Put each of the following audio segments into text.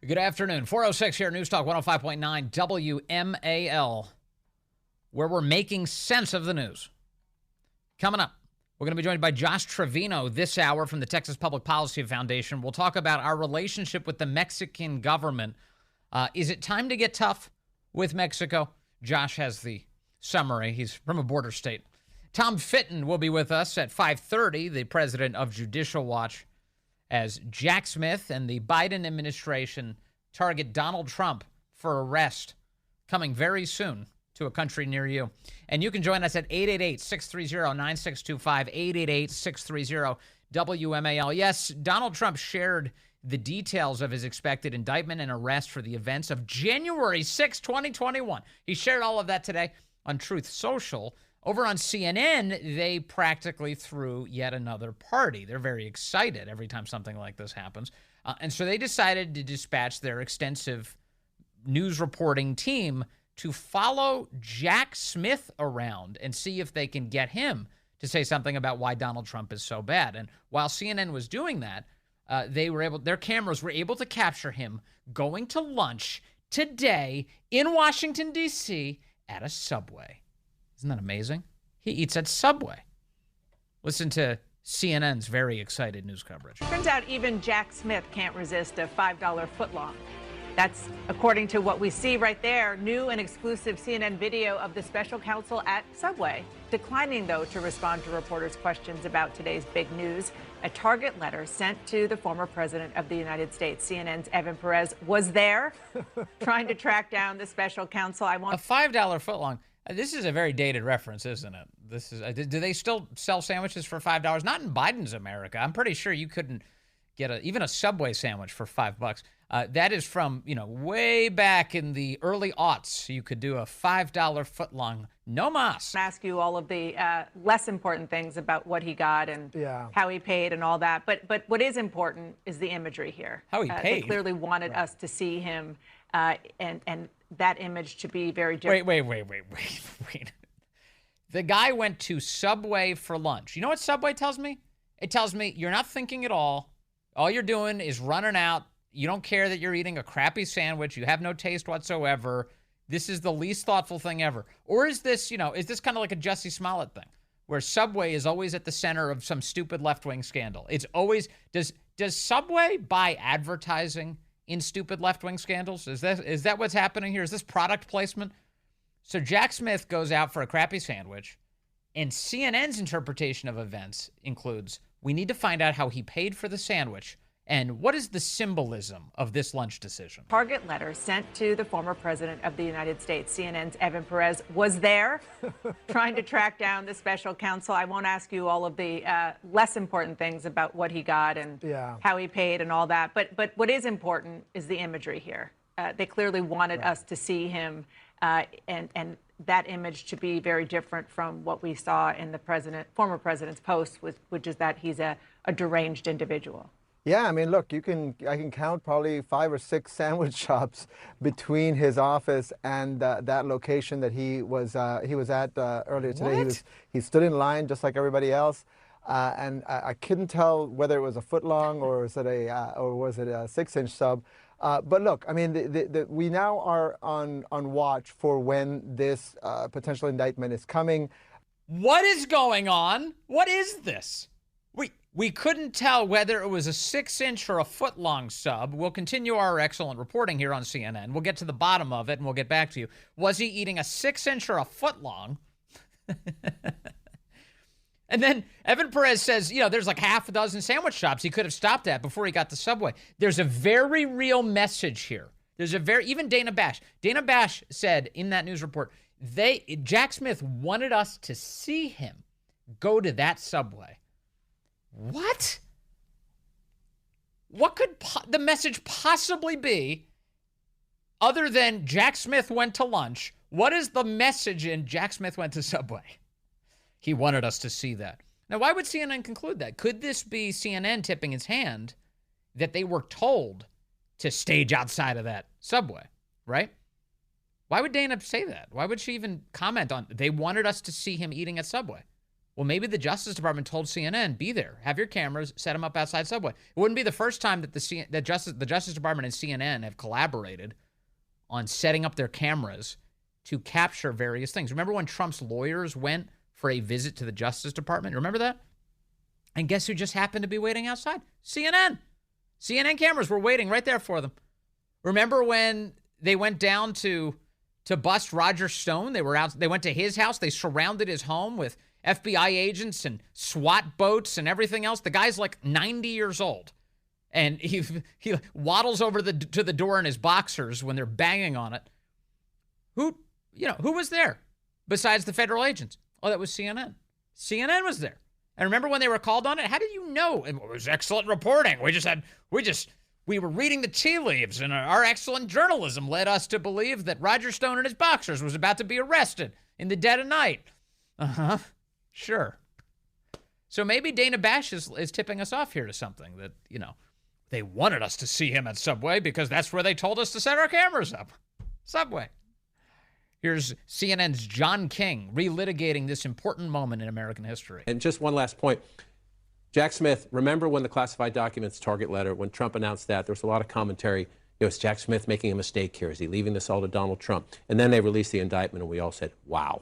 Good afternoon. 406 here, News Talk 105.9 WMAL, where we're making sense of the news. Coming up, we're going to be joined by Josh Trevino this hour from the Texas Public Policy Foundation. We'll talk about our relationship with the Mexican government. Is it time to get tough with Mexico? Josh has the summary. He's from a border state. Tom Fitton will be with us at 5:30, the president of Judicial Watch, as Jack Smith and the Biden administration target Donald Trump for arrest coming very soon to a country near you. And you can join us at 888-630-9625, 888-630-WMAL. Yes, Donald Trump shared the details of his expected indictment and arrest for the events of January 6, 2021. He shared all of that today on Truth Social. Over on CNN, they practically threw yet another party. They're very excited every time something like this happens. And so they decided to dispatch their extensive news reporting team to follow Jack Smith around and see if they can get him to say something about why Donald Trump is so bad. And while CNN was doing that, their cameras were able to capture him going to lunch today in Washington, D.C. at a Subway. Isn't that amazing? He eats at Subway. Listen to CNN's very excited news coverage. Turns out even Jack Smith can't resist a $5 footlong. That's according to what we see right there, new and exclusive CNN video of the special counsel at Subway, declining, though, to respond to reporters' questions about today's big news. A target letter sent to the former president of the United States. CNN's Evan Perez was there trying to track down the special counsel. A $5 footlong. This is a very dated reference, isn't it? This is. Do they still sell sandwiches for $5? Not in Biden's America. I'm pretty sure you couldn't get even a Subway sandwich for $5. That is from, way back in the early aughts. You could do a $5 footlong, no mas. Ask you all of the less important things about what he got and how he paid and all that. But what is important is the imagery here. How he paid. They clearly wanted us to see him and that image to be very different. Wait. The guy went to Subway for lunch. You know what Subway tells me? It tells me you're not thinking at all. All you're doing is running out. You don't care that you're eating a crappy sandwich. You have no taste whatsoever. This is the least thoughtful thing ever. Or is this, is this kind of like a Jussie Smollett thing where Subway is always at the center of some stupid left-wing scandal? It's always, does Subway buy advertising in stupid left-wing scandals? Is that what's happening here? Is this product placement? So Jack Smith goes out for a crappy sandwich, and CNN's interpretation of events includes, we need to find out how he paid for the sandwich and what is the symbolism of this lunch decision. Target letter sent to the former president of the United States. CNN's Evan Perez was there trying to track down the special counsel. I won't ask you all of the less important things about what he got and how he paid and all that. But what is important is the imagery here. They clearly wanted us to see him and that image to be very different from what we saw in the former president's post, which is that he's a deranged individual. Yeah, I mean, look, I can count probably 5 or 6 sandwich shops between his office and that location that he was at earlier today. What? He stood in line just like everybody else, and I couldn't tell whether it was a footlong or was it a 6-inch sub. But look, I mean, we now are on watch for when this potential indictment is coming. What is going on? What is this? We couldn't tell whether it was a 6-inch or a foot-long sub. We'll continue our excellent reporting here on CNN. We'll get to the bottom of it, and we'll get back to you. Was he eating a 6-inch or a foot-long? And then Evan Perez says, there's like half a dozen sandwich shops he could have stopped at before he got to Subway. There's a very real message here. Even Dana Bash. Dana Bash said in that news report, Jack Smith wanted us to see him go to that Subway. What? What could the message possibly be other than Jack Smith went to lunch? What is the message in Jack Smith went to Subway? He wanted us to see that. Now, why would CNN conclude that? Could this be CNN tipping its hand that they were told to stage outside of that Subway, right? Why would Dana say that? Why would she even comment on they wanted us to see him eating at Subway? Well, maybe the Justice Department told CNN, be there, have your cameras, set them up outside Subway. It wouldn't be the first time that the Justice Department and CNN have collaborated on setting up their cameras to capture various things. Remember when Trump's lawyers went for a visit to the Justice Department? Remember that? And guess who just happened to be waiting outside? CNN. CNN cameras were waiting right there for them. Remember when they went down to bust Roger Stone? They went to his house. They surrounded his home with FBI agents and SWAT boats and everything else. The guy's like 90 years old. And he waddles over to the door in his boxers when they're banging on it. Who was there besides the federal agents? Oh, that was CNN. CNN was there. And remember when they were called on it? How did you know? It was excellent reporting. We were reading the tea leaves, and our excellent journalism led us to believe that Roger Stone in his boxers was about to be arrested in the dead of night. Uh-huh. Sure. So maybe Dana Bash is tipping us off here to something that, they wanted us to see him at Subway because that's where they told us to set our cameras up. Subway. Here's CNN's John King relitigating this important moment in American history. And just one last point. Jack Smith, remember when the classified documents target letter, when Trump announced that, there was a lot of commentary. Is Jack Smith making a mistake here? Is he leaving this all to Donald Trump? And then they released the indictment, and we all said, wow.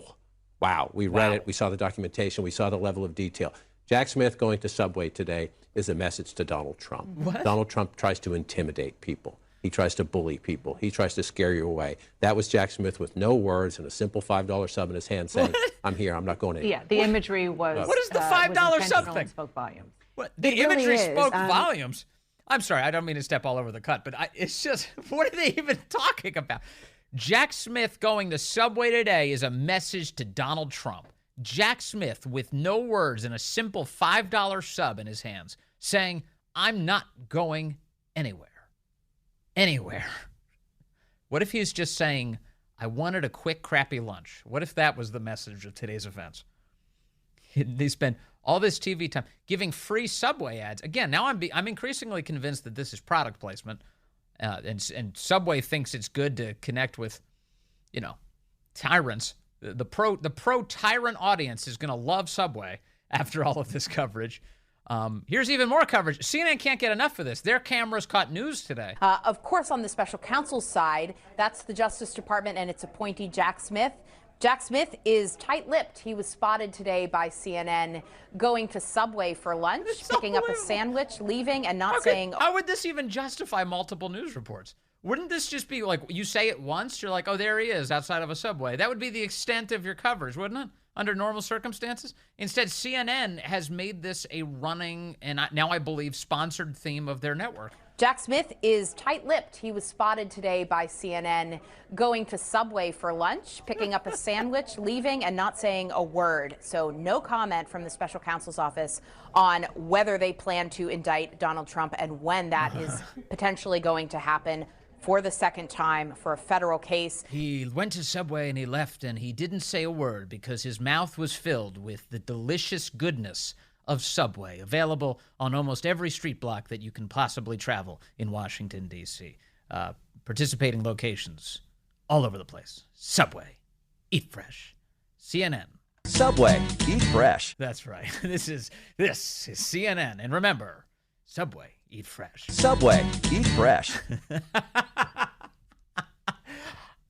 We read it. We saw the documentation. We saw the level of detail. Jack Smith going to Subway today is a message to Donald Trump. What? Donald Trump tries to intimidate people. He tries to bully people. He tries to scare you away. That was Jack Smith with no words and a simple $5 sub in his hand saying, I'm here. I'm not going anywhere. Yeah, the imagery was. What is the $5 sub thing? Spoke volumes. What? The imagery spoke volumes. I'm sorry. I don't mean to step all over the cut, but it's just, what are they even talking about? Jack Smith going to Subway today is a message to Donald Trump. Jack Smith with no words and a simple $5 sub in his hands saying, I'm not going anywhere. Anywhere. What if he's just saying, I wanted a quick, crappy lunch? What if that was the message of today's events? They spend all this TV time giving free Subway ads. Again, now I'm increasingly convinced that this is product placement, and Subway thinks it's good to connect with, tyrants. The pro tyrant audience is going to love Subway after all of this coverage. Here's even more coverage. CNN can't get enough of this. Their cameras caught news today. Of course, on the special counsel's side, that's the Justice Department and its appointee, Jack Smith. Jack Smith is tight-lipped. He was spotted today by CNN going to Subway for lunch, picking up a sandwich, leaving, and not saying... How would this even justify multiple news reports? Wouldn't this just be like, you say it once, you're like, oh, there he is outside of a Subway. That would be the extent of your coverage, wouldn't it? Under normal circumstances. Instead, CNN has made this a running, and now I believe, sponsored theme of their network. Jack Smith is tight-lipped. He was spotted today by CNN going to Subway for lunch, picking up a sandwich, leaving, and not saying a word. So no comment from the special counsel's office on whether they plan to indict Donald Trump and when that is potentially going to happen for the second time for a federal case. He went to Subway and he left, and he didn't say a word because his mouth was filled with the delicious goodness of Subway, available on almost every street block that you can possibly travel in Washington, D.C. Participating locations all over the place. Subway. Eat fresh. CNN. Subway. Eat fresh. That's right. This is CNN. And remember, Subway. Eat fresh. Subway. Eat fresh.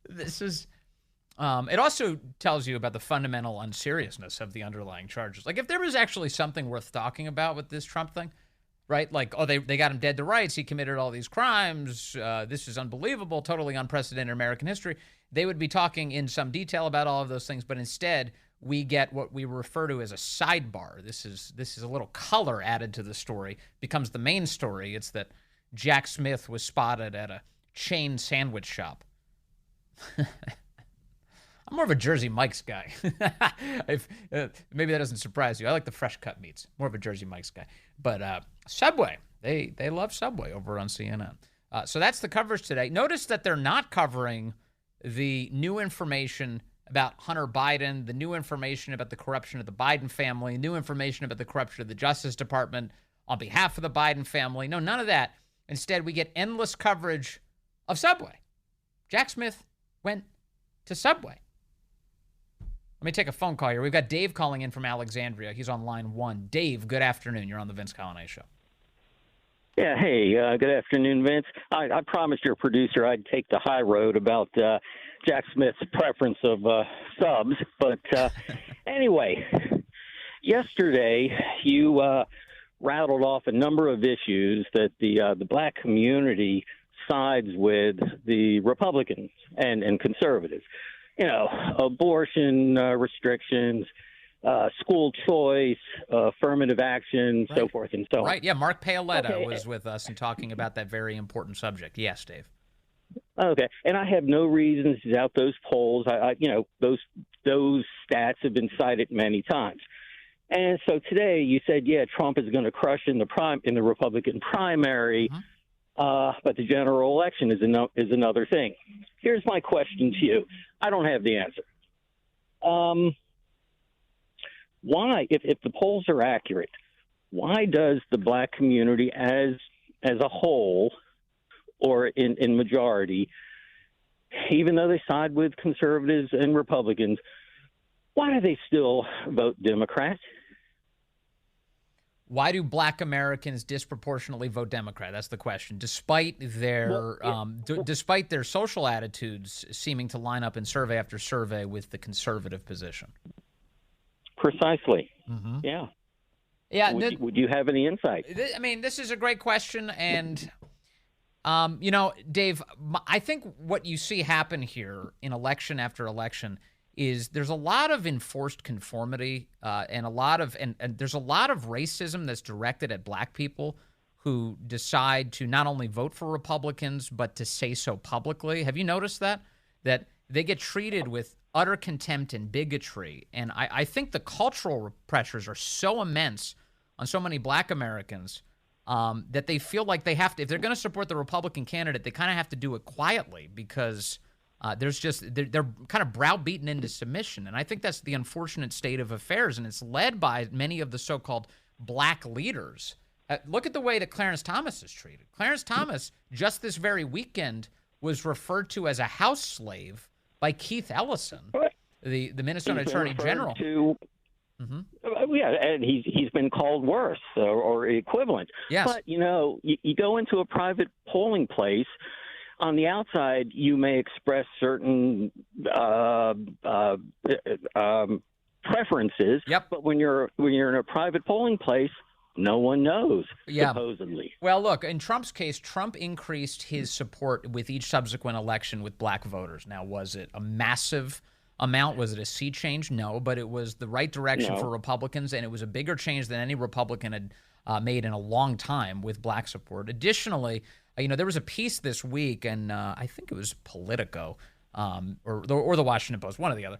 This is... it also tells you about the fundamental unseriousness of the underlying charges. Like, if there was actually something worth talking about with this Trump thing, right? Like, oh, they got him dead to rights. He committed all these crimes. This is unbelievable, totally unprecedented in American history. They would be talking in some detail about all of those things, but instead we get what we refer to as a sidebar. This is a little color added to the story, becomes the main story. It's that Jack Smith was spotted at a chain sandwich shop. I'm more of a Jersey Mike's guy. Maybe that doesn't surprise you. I like the fresh cut meats. More of a Jersey Mike's guy. But Subway, they love Subway over on CNN. So that's the coverage today. Notice that they're not covering the new information about Hunter Biden, the new information about the corruption of the Biden family, new information about the corruption of the Justice Department on behalf of the Biden family. No, none of that. Instead, we get endless coverage of Subway. Jack Smith went to Subway. Let me take a phone call here. We've got Dave calling in from Alexandria. He's on line 1. Dave, good afternoon. You're on the Vince Coglianese Show. Yeah, hey, good afternoon, Vince. I promised your producer I'd take the high road about Jack Smith's preference of subs. But anyway, yesterday you rattled off a number of issues that the black community sides with the Republicans and conservatives. You know, abortion restrictions, school choice, affirmative action, so forth and so on. Right, yeah, Mark Paoletta was with us and talking about that very important subject. Yes, Dave. Okay, and I have no reason to doubt those polls. Those stats have been cited many times. And so today you said, yeah, Trump is going to crush in the Republican primary, but the general election is another thing. Here's my question to you. I don't have the answer. Why, if the polls are accurate, why does the black community as a whole or in majority, even though they side with conservatives and Republicans, why do they still vote Democrat? Why do black Americans disproportionately vote Democrat? That's the question. Despite their despite their social attitudes seeming to line up in survey after survey with the conservative position. Precisely. Yeah. Yeah. Would you have any insight? I mean, this is a great question, and Dave, I think what you see happen here in election after election is there's a lot of enforced conformity and there's a lot of racism that's directed at black people who decide to not only vote for Republicans but to say so publicly. Have you noticed that they get treated with utter contempt and bigotry? And I think the cultural pressures are so immense on so many black Americans that they feel like they have to, if they're going to support the Republican candidate, they kind of have to do it quietly because they're kind of browbeaten into submission. And I think that's the unfortunate state of affairs, and it's led by many of the so-called black leaders. Look at the way that Clarence Thomas is treated. Clarence Thomas, just this very weekend, was referred to as a house slave by Keith Ellison, the Minnesota Attorney General. Yeah, and he's been called worse or equivalent. Yes. But, you go into a private polling place. On the outside, you may express certain preferences. Yep. But when you're in a private polling place, no one knows, supposedly. Well, look, in Trump's case, Trump increased his support with each subsequent election with black voters. Now, was it a massive amount? Was it a sea change? No, but it was the right direction for Republicans, and it was a bigger change than any Republican had made in a long time with black support. Additionally, there was a piece this week, and I think it was Politico or the Washington Post, one or the other.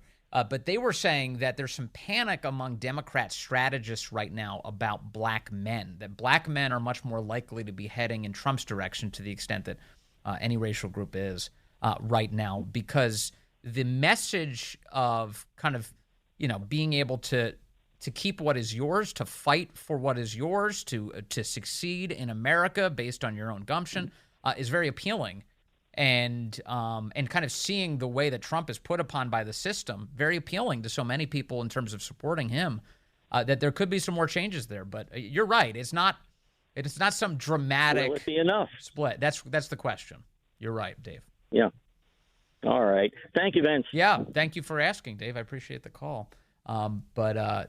But they were saying that there's some panic among Democrat strategists right now about black men, that black men are much more likely to be heading in Trump's direction to the extent that any racial group is right now, because the message of kind of, being able to keep what is yours, to fight for what is yours, to succeed in America based on your own gumption is very appealing. And kind of seeing the way that Trump is put upon by the system, very appealing to so many people in terms of supporting him, that there could be some more changes there. But you're right. It's not some dramatic Will it be enough? Split. That's the question. You're right, Dave. Yeah. All right. Thank you, Vince. Yeah. Thank you for asking, Dave. I appreciate the call. We are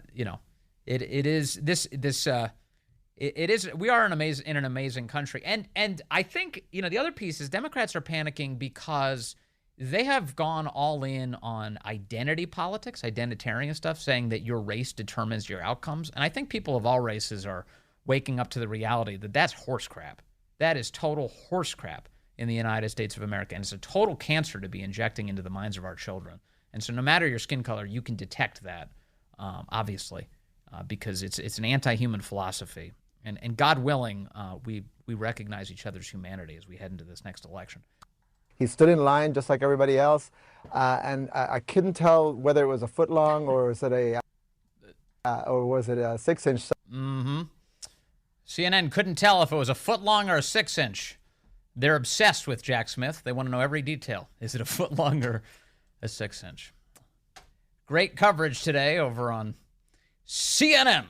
in an amazing country. And I think, the other piece is Democrats are panicking because they have gone all in on identity politics, identitarian stuff, saying that your race determines your outcomes. And I think people of all races are waking up to the reality that that's horse crap. That is total horse crap in the United States of America. And it's a total cancer to be injecting into the minds of our children. And so no matter your skin color, you can detect that, obviously, because it's an anti-human philosophy. And God willing, we recognize each other's humanity as we head into this next election. He stood in line just like everybody else, and I couldn't tell whether it was a foot long or was it a 6-inch. CNN couldn't tell if it was a foot long or a 6-inch. They're obsessed with Jack Smith. They want to know every detail. Is it a foot long or a 6-inch? Great coverage today over on CNN,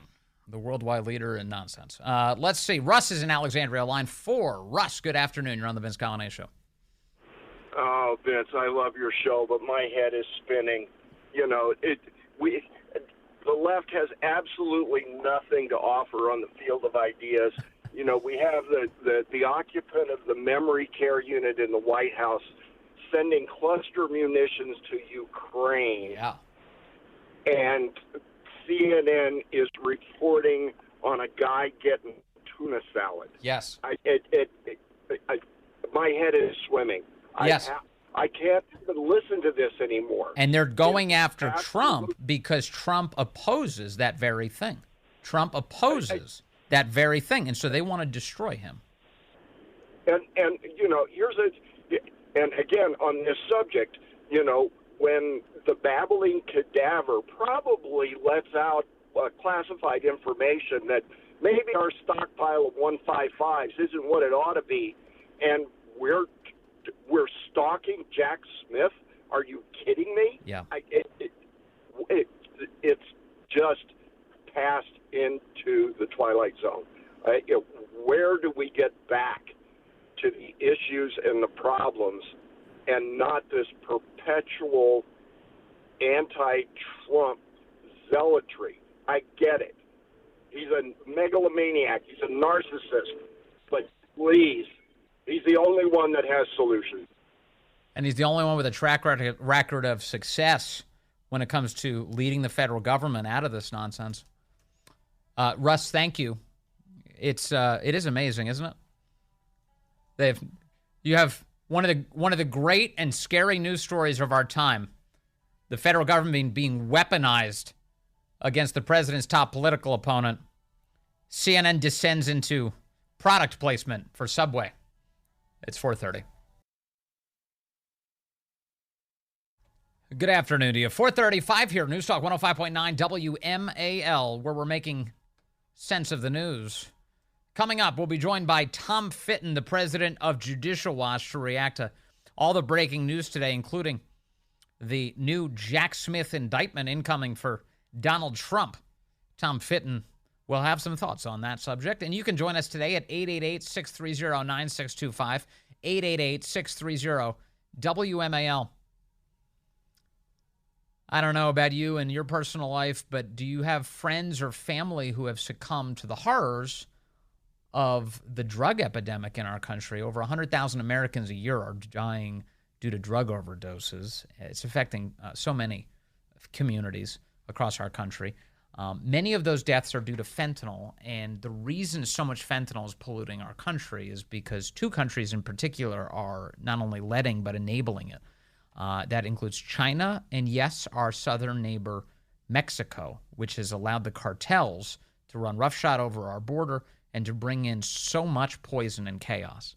the worldwide leader in nonsense. Let's see. Russ is in Alexandria, line 4. Russ, good afternoon. You're on the Vince Coglianese Show. Oh, Vince, I love your show, but my head is spinning. You know, the left has absolutely nothing to offer on the field of ideas. You know, we have the occupant of the memory care unit in the White House sending cluster munitions to Ukraine. Yeah. And CNN is reporting on a guy getting tuna salad. Yes. My head is swimming. Yes. I can't even listen to this anymore. And they're going after Trump because Trump opposes that very thing. Trump opposes that very thing, and so they want to destroy him. And you know, and again on this subject, you know, when the babbling cadaver probably lets out classified information that maybe our stockpile of 155s isn't what it ought to be, and we're stalking Jack Smith. Are you kidding me? Yeah. It's just passed into the twilight zone. Where do we get back to the issues and the problems and not this perpetual anti-Trump zealotry? I get it. He's a megalomaniac. He's a narcissist. But please, he's the only one that has solutions. And he's the only one with a track record of success when it comes to leading the federal government out of this nonsense. Russ, thank you. It is amazing, isn't it? You have one of the great and scary news stories of our time. The federal government being weaponized against the president's top political opponent. CNN descends into product placement for Subway. It's 4:30. Good afternoon to you. 4:35 here, News Talk 105.9 WMAL, where we're making sense of the news. Coming up, we'll be joined by Tom Fitton, the president of Judicial Watch, to react to all the breaking news today, including the new Jack Smith indictment incoming for Donald Trump. Tom Fitton will have some thoughts on that subject. And you can join us today at 888-630-9625, 888-630-WMAL. I don't know about you and your personal life, but do you have friends or family who have succumbed to the horrors of the drug epidemic in our country? Over 100,000 Americans a year are dying due to drug overdoses. It's affecting so many communities across our country. Many of those deaths are due to fentanyl, and the reason so much fentanyl is polluting our country is because two countries in particular are not only letting but enabling it. That includes China and, yes, our southern neighbor, Mexico, which has allowed the cartels to run roughshod over our border and to bring in so much poison and chaos.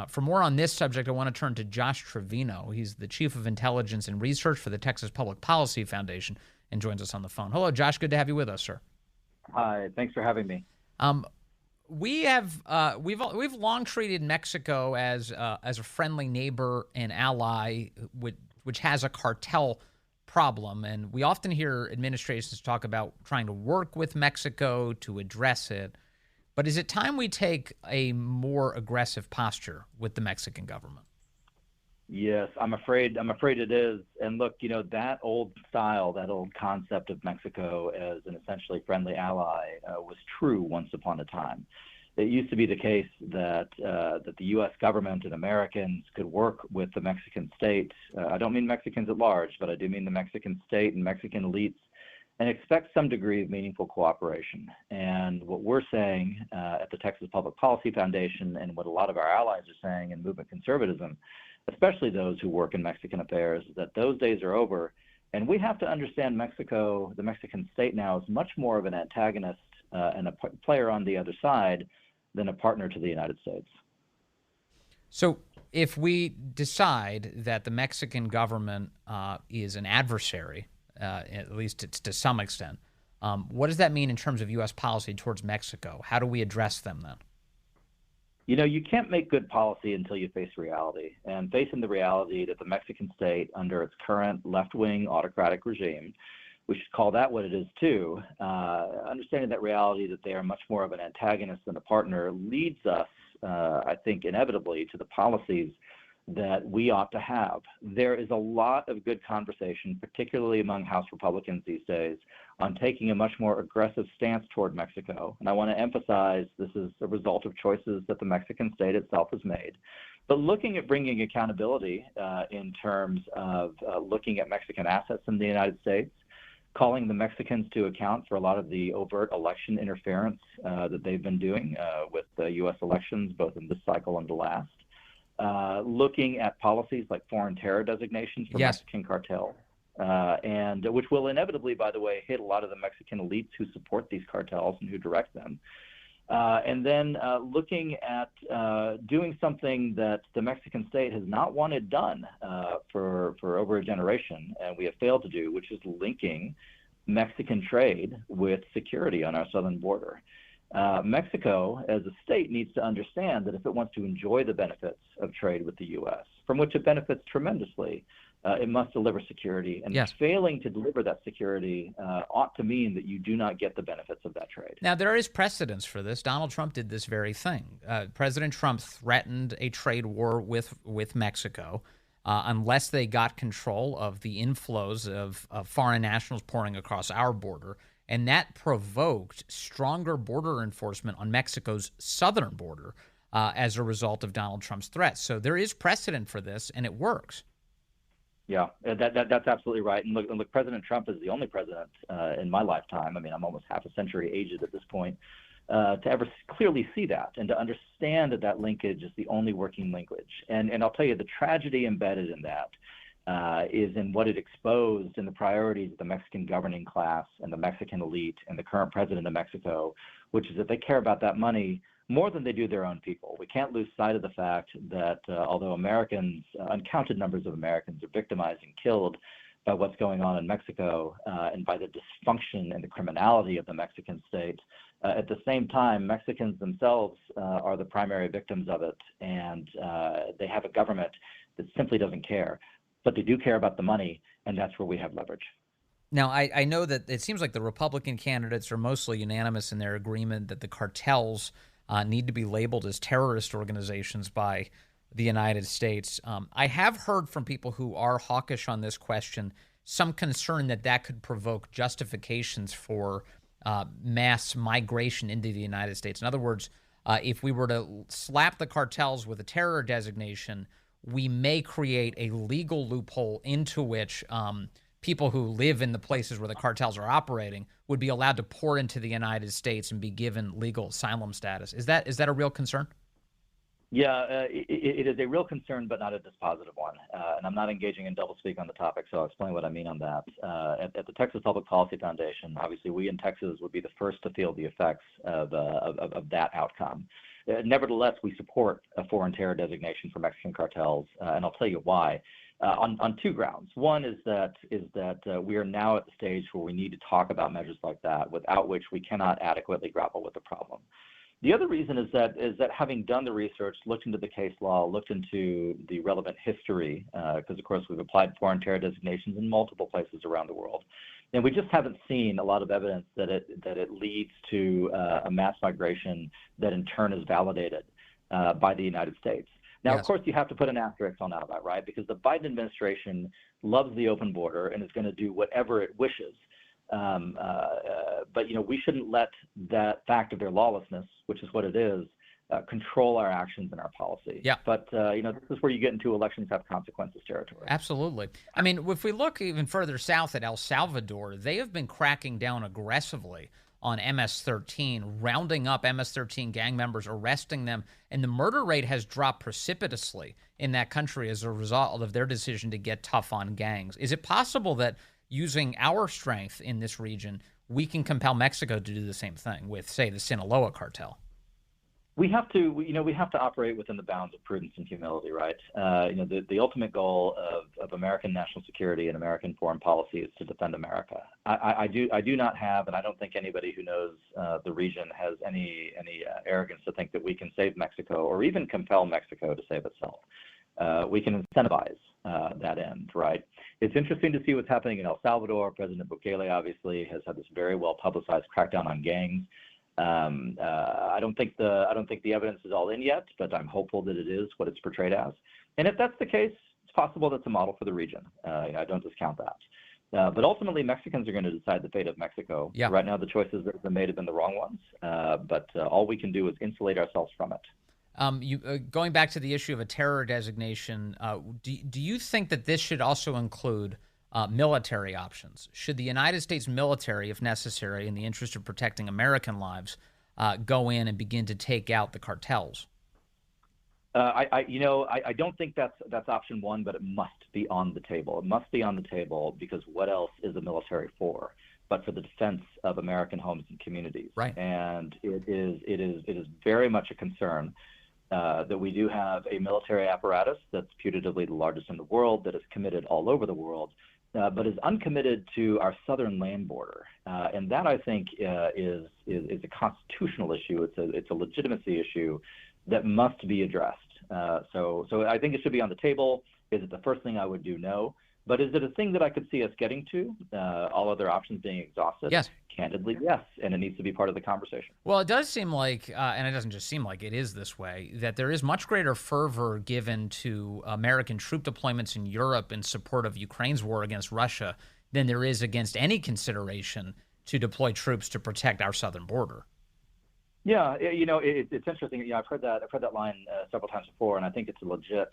For more on this subject, I want to turn to Josh Trevino. He's the Chief of Intelligence and Research for the Texas Public Policy Foundation and joins us on the phone. Hello, Josh. Good to have you with us, sir. Hi. Thanks for having me. We've long treated Mexico as a friendly neighbor and ally, which has a cartel problem, and we often hear administrations talk about trying to work with Mexico to address it. But is it time we take a more aggressive posture with the Mexican government? Yes, I'm afraid it is. And look, you know, that old concept of Mexico as an essentially friendly ally was true once upon a time. It used to be the case that the U.S. government and Americans could work with the Mexican state. I don't mean Mexicans at large, but I do mean the Mexican state and Mexican elites, and expect some degree of meaningful cooperation. And what we're saying at the Texas Public Policy Foundation, and what a lot of our allies are saying in movement conservatism, especially those who work in Mexican affairs, is that those days are over. And we have to understand Mexico, the Mexican state now, is much more of an antagonist and a player on the other side than a partner to the United States. So if we decide that the Mexican government is an adversary, at least it's to some extent, what does that mean in terms of U.S. policy towards Mexico? How do we address them then? You can't make good policy until you face reality. And facing the reality that the Mexican state, under its current left-wing autocratic regime, we should call that what it is too, understanding that reality that they are much more of an antagonist than a partner leads us, I think, inevitably to the policies that we ought to have. There is a lot of good conversation, particularly among House Republicans these days, on taking a much more aggressive stance toward Mexico. And I want to emphasize this is a result of choices that the Mexican state itself has made. But looking at bringing accountability in terms of looking at Mexican assets in the United States, calling the Mexicans to account for a lot of the overt election interference that they've been doing with the U.S. elections, both in this cycle and the last. Looking at policies like foreign terror designations for Mexican cartels, and which will inevitably, by the way, hit a lot of the Mexican elites who support these cartels and who direct them. And then looking at doing something that the Mexican state has not wanted done for over a generation, and we have failed to do, which is linking Mexican trade with security on our southern border. Mexico, as a state, needs to understand that if it wants to enjoy the benefits of trade with the U.S., from which it benefits tremendously, it must deliver security. And failing to deliver that security ought to mean that you do not get the benefits of that trade. Now, there is precedence for this. Donald Trump did this very thing. President Trump threatened a trade war with Mexico unless they got control of the inflows of foreign nationals pouring across our border. And that provoked stronger border enforcement on Mexico's southern border as a result of Donald Trump's threats. So there is precedent for this, and it works. Yeah, that's absolutely right. And look, President Trump is the only president in my lifetime, I mean, I'm almost half a century aged at this point, to ever clearly see that and to understand that linkage is the only working linkage. And I'll tell you, the tragedy embedded in that is in what it exposed in the priorities of the Mexican governing class and the Mexican elite and the current president of Mexico, which is that they care about that money more than they do their own people. We can't lose sight of the fact that although Americans, uncounted numbers of Americans, are victimized and killed by what's going on in Mexico and by the dysfunction and the criminality of the Mexican state, at the same time, Mexicans themselves are the primary victims of it, and they have a government that simply doesn't care. But they do care about the money, and that's where we have leverage. Now, I know that it seems like the Republican candidates are mostly unanimous in their agreement that the cartels need to be labeled as terrorist organizations by the United States. I have heard from people who are hawkish on this question some concern that could provoke justifications for mass migration into the United States. In other words, if we were to slap the cartels with a terror designation, we may create a legal loophole into which people who live in the places where the cartels are operating would be allowed to pour into the United States and be given legal asylum status. Is that a real concern? Yeah, it is a real concern, but not a dispositive one. And I'm not engaging in doublespeak on the topic, so I'll explain what I mean on that. At the Texas Public Policy Foundation, obviously we in Texas would be the first to feel the effects of that outcome. Nevertheless, we support a foreign terror designation for Mexican cartels, and I'll tell you why. On two grounds. One is that we are now at the stage where we need to talk about measures like that, without which we cannot adequately grapple with the problem. The other reason is that having done the research, looked into the case law, looked into the relevant history, because of course we've applied foreign terror designations in multiple places around the world, and we just haven't seen a lot of evidence that it leads to a mass migration that in turn is validated by the United States. Now, Of course, you have to put an asterisk on all that, right? Because the Biden administration loves the open border and is going to do whatever it wishes. But we shouldn't let that fact of their lawlessness, which is what it is, control our actions and our policy. Yeah. But this is where you get into elections have consequences territory. Absolutely. I mean, if we look even further south at El Salvador, they have been cracking down aggressively on MS-13, rounding up MS-13 gang members, arresting them, and the murder rate has dropped precipitously in that country as a result of their decision to get tough on gangs. Is it possible that using our strength in this region, we can compel Mexico to do the same thing with, say, the Sinaloa cartel? We have to operate within the bounds of prudence and humility, right? The ultimate goal of American national security and American foreign policy is to defend America. I do not have, and I don't think anybody who knows the region has any arrogance to think that we can save Mexico or even compel Mexico to save itself. We can incentivize that end, right? It's interesting to see what's happening in El Salvador. President Bukele obviously has had this very well publicized crackdown on gangs. I don't think the evidence is all in yet, but I'm hopeful that it is what it's portrayed as. And if that's the case, it's possible that's a model for the region. I don't discount that. But ultimately, Mexicans are going to decide the fate of Mexico. Yeah. Right now, the choices that have been made have been the wrong ones. But all we can do is insulate ourselves from it. Going back to the issue of a terror designation, do you think that this should also include military options? Should the United States military, if necessary, in the interest of protecting American lives, go in and begin to take out the cartels? I don't think that's option one, but it must be on the table. It must be on the table because what else is the military for? But for the defense of American homes and communities. Right. And it is very much a concern that we do have a military apparatus that's putatively the largest in the world, that is committed all over the world, but is uncommitted to our southern land border. And that, I think, is a constitutional issue. It's a legitimacy issue that must be addressed. So I think it should be on the table. Is it the first thing I would do? No. But is it a thing that I could see us getting to, all other options being exhausted? Yes. Candidly, yes. And it needs to be part of the conversation. Well, it does seem like, and it doesn't just seem like, it is this way, that there is much greater fervor given to American troop deployments in Europe in support of Ukraine's war against Russia than there is against any consideration to deploy troops to protect our southern border. Yeah, it's interesting. I've heard that line several times before, and I think it's a legit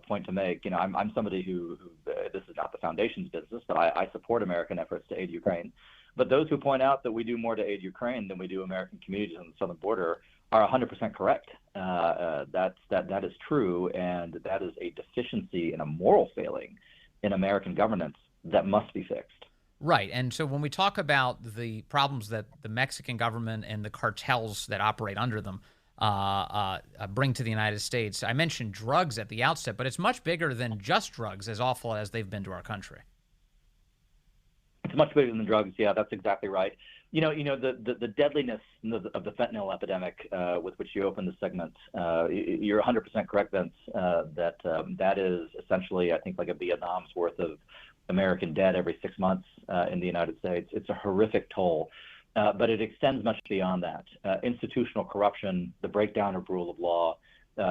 point to make. I'm somebody who this is not the foundation's business, but I support American efforts to aid Ukraine. But those who point out that we do more to aid Ukraine than we do American communities on the southern border are 100% correct. That is true, and that is a deficiency and a moral failing in American governance that must be fixed. Right. And so when we talk about the problems that the Mexican government and the cartels that operate under them bring to the United States, I mentioned drugs at the outset, but it's much bigger than just drugs, as awful as they've been to our country. It's much bigger than drugs. Yeah, that's exactly right. The deadliness of the fentanyl epidemic with which you opened the segment, you're 100% correct, Vince, that is essentially, I think, like a Vietnam's worth of American dead every 6 months in the United States. It's a horrific toll, but it extends much beyond that. Institutional corruption, the breakdown of rule of law.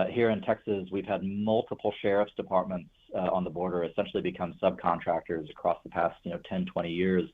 Here in Texas, we've had multiple sheriff's departments on the border essentially become subcontractors across the past 10, 20 years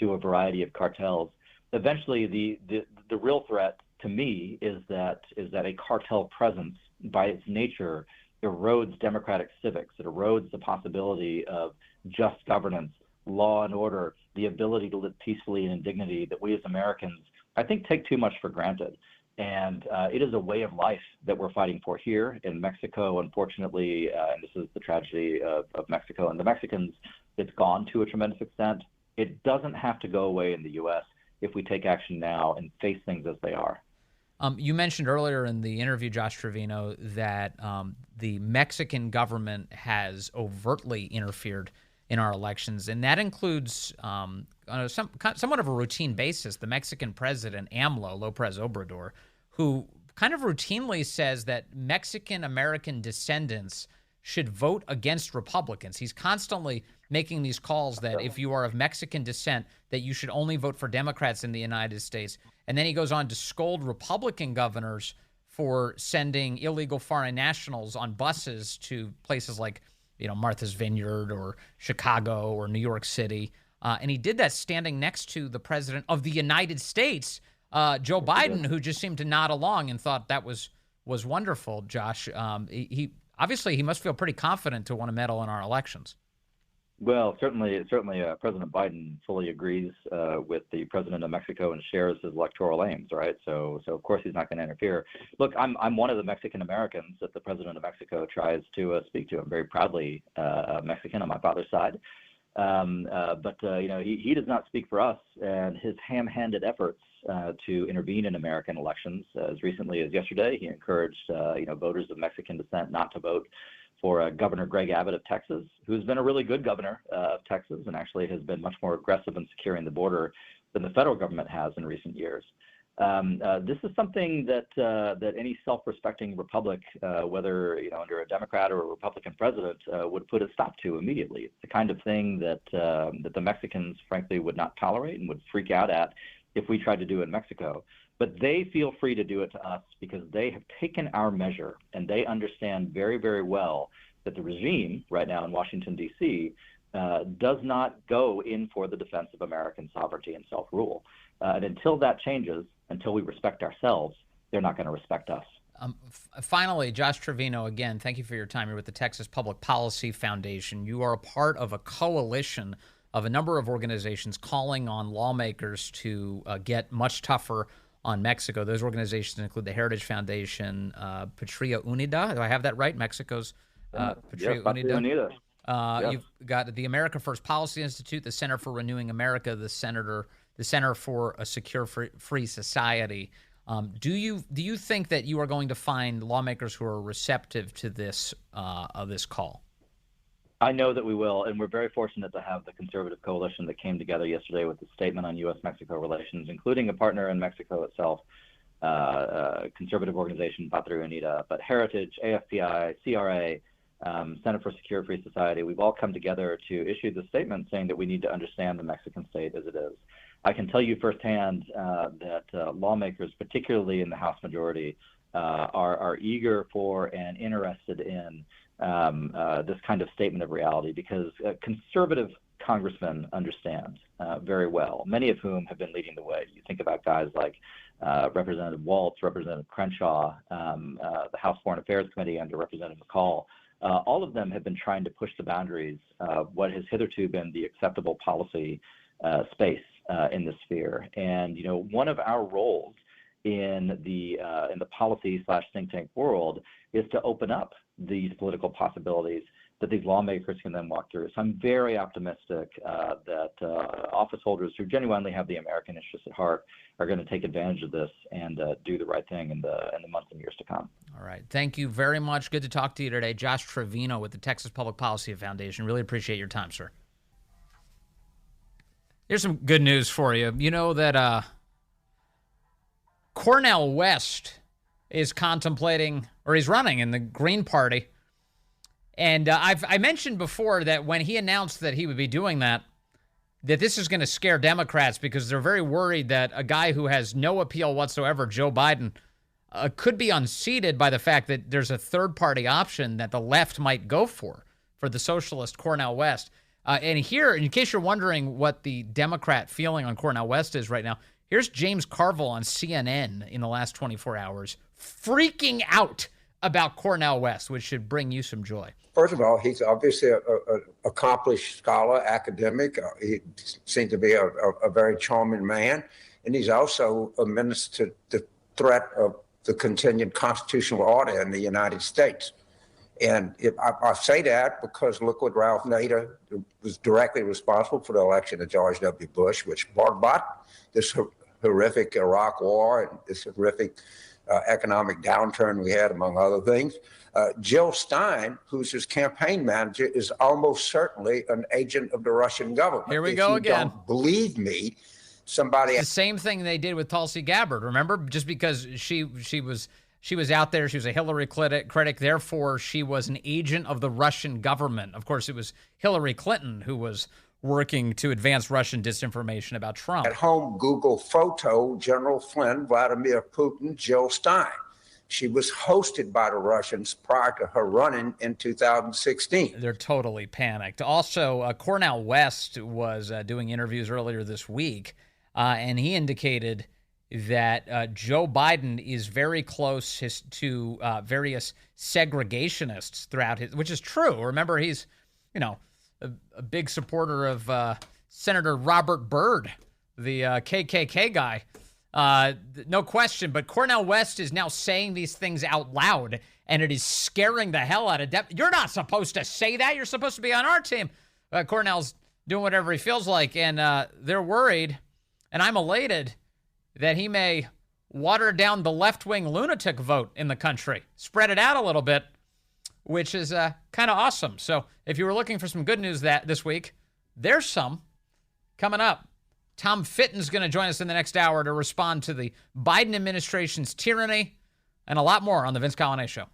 to a variety of cartels. Eventually, the real threat to me is that a cartel presence, by its nature, erodes democratic civics. It erodes the possibility of just governance, law and order, the ability to live peacefully and in dignity that we as Americans, I think, take too much for granted. And it is a way of life that we're fighting for here in Mexico. Unfortunately, and this is the tragedy of Mexico and the Mexicans, it's gone to a tremendous extent. It doesn't have to go away in the U.S. if we take action now and face things as they are. You mentioned earlier in the interview, Josh Trevino, that the Mexican government has overtly interfered in our elections, and that includes, on somewhat of a routine basis, the Mexican president, AMLO, López Obrador, who kind of routinely says that Mexican-American descendants should vote against Republicans. He's constantly making these calls that if you are of Mexican descent, that you should only vote for Democrats in the United States. And then he goes on to scold Republican governors for sending illegal foreign nationals on buses to places like, Martha's Vineyard or Chicago or New York City. And he did that standing next to the president of the United States, Joe Biden, who just seemed to nod along and thought that was wonderful, Josh. He obviously, he must feel pretty confident to want to medal in our elections. Well, certainly, President Biden fully agrees with the president of Mexico and shares his electoral aims, right? So of course he's not going to interfere. Look, I'm one of the Mexican Americans that the president of Mexico tries to speak to. I'm very proudly Mexican on my father's side. But he does not speak for us, and his ham-handed efforts to intervene in American elections. As recently as yesterday, he encouraged voters of Mexican descent not to vote for Governor Greg Abbott of Texas, who's been a really good governor of Texas and actually has been much more aggressive in securing the border than the federal government has in recent years. This is something that any self-respecting republic, whether under a Democrat or a Republican president, would put a stop to immediately. It's the kind of thing that the Mexicans, frankly, would not tolerate and would freak out at if we tried to do it in Mexico. But they feel free to do it to us because they have taken our measure, and they understand very, very well that the regime right now in Washington, D.C., does not go in for the defense of American sovereignty and self-rule. And until that changes, until we respect ourselves, they're not going to respect us. Finally, Josh Trevino, again, thank you for your time. You're with the Texas Public Policy Foundation. You are a part of a coalition of a number of organizations calling on lawmakers to get much tougher on Mexico. Those organizations include the Heritage Foundation, Patria Unida. Do I have that right? Mexico's Patria Unida. You've got the America First Policy Institute, the Center for Renewing America, the Center for a Secure Free Society. Do you think that you are going to find lawmakers who are receptive to this call? I know that we will, and we're very fortunate to have the conservative coalition that came together yesterday with the statement on U.S.-Mexico relations, including a partner in Mexico itself, conservative organization Patria Unida, but Heritage, AFPI, CRA, Center for Secure Free Society. We've all come together to issue the statement saying that we need to understand the Mexican state as it is. I can tell you firsthand that lawmakers, particularly in the House majority, are eager for and interested in this kind of statement of reality because conservative congressmen understand very well, many of whom have been leading the way. You think about guys like Representative Waltz, Representative Crenshaw, the House Foreign Affairs Committee under Representative McCall. All of them have been trying to push the boundaries of what has hitherto been the acceptable policy space in this sphere. And one of our roles in the policy/think tank world is to open up these political possibilities that these lawmakers can then walk through. So I'm very optimistic that office holders who genuinely have the American interests at heart are going to take advantage of this and do the right thing in the months and years to come. All right. Thank you very much. Good to talk to you today. Josh Trevino with the Texas Public Policy Foundation. Really appreciate your time, sir. Here's some good news for you. You know that Cornell West is contemplating, or he's running in the Green Party. And I mentioned before that when he announced that he would be doing that this is going to scare Democrats because they're very worried that a guy who has no appeal whatsoever, Joe Biden, could be unseated by the fact that there's a third-party option that the left might go for the socialist Cornell West. And here, in case you're wondering what the Democrat feeling on Cornell West is right now, here's James Carville on CNN in the last 24 hours freaking out about Cornell West, which should bring you some joy. First of all, he's obviously an accomplished scholar, academic. He seems to be a very charming man. And he's also a minister to the threat of the continued constitutional order in the United States. And I say that because look what Ralph Nader was directly responsible for the election of George W. Bush, which brought about this horrific Iraq war and this horrific economic downturn we had, among other things. Jill Stein, who's his campaign manager, is almost certainly an agent of the Russian government. Here we go again. Don't believe me, somebody. It's the same thing they did with Tulsi Gabbard. Remember, just because she was out there, she was a Hillary critic, therefore she was an agent of the Russian government. Of course, it was Hillary Clinton who was working to advance Russian disinformation about Trump. At home, Google photo General Flynn, Vladimir Putin, Jill Stein. She was hosted by the Russians prior to her running in 2016. They're totally panicked. Also, Cornell West was doing interviews earlier this week, and he indicated that Joe Biden is very close to various segregationists throughout his, which is true. Remember, he's, a big supporter of Senator Robert Byrd, the KKK guy. No question, but Cornell West is now saying these things out loud, and it is scaring the hell out of You're not supposed to say that. You're supposed to be on our team. Cornell's doing whatever he feels like. And they're worried, and I'm elated, that he may water down the left-wing lunatic vote in the country, spread it out a little bit, which is kind of awesome. So if you were looking for some good news this week, there's some coming up. Tom Fitton's going to join us in the next hour to respond to the Biden administration's tyranny and a lot more on the Vince Coglianese Show.